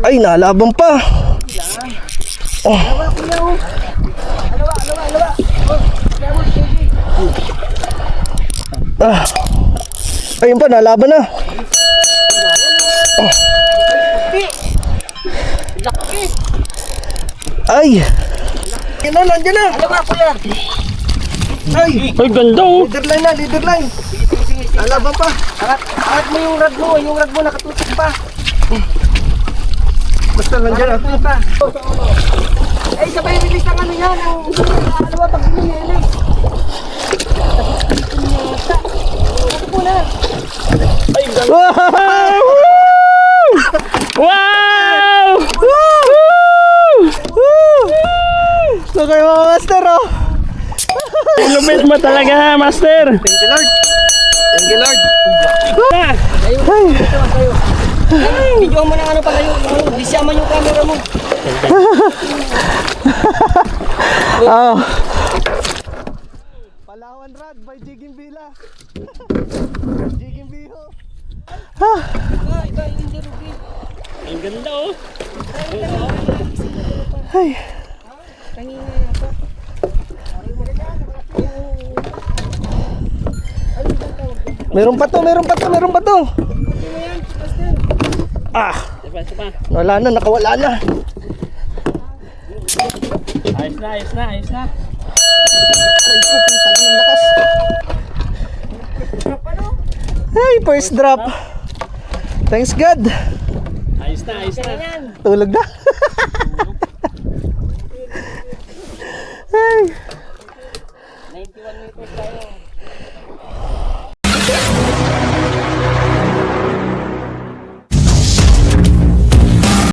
Ay, nalaban pa. Oh. Ah. Ayun pa, nalaban na. Oh. Ay. Yan na, nandiyan na. Ay, ganda oh. leader line na, leader line. Nalaban pa. Angat mo yung rad mo nakatutok pa. Basta nandiyan na. Eh, sabay release ang ano yan. Ano ba pag ginili? Wow! Wow! So kayo mga master oh. Lupit mo talaga, master. Thank you Lord. Thank you Lord. Video mo ng ano pala yung disyaman yung camera mo. Oh. Palawan Rad by Jiging Villa. Jiging Biho. Ito yung hindi rugi. Ang ganda oh. Ay. Kanina yata. Meron pa to. Ah. Diba? Wala na, nakawala na. Ayos na. Ay ko, putang ng lakas. Ay, first drop. Thanks God. Ayos na. Tulog na. Ay. 91 meters tayo.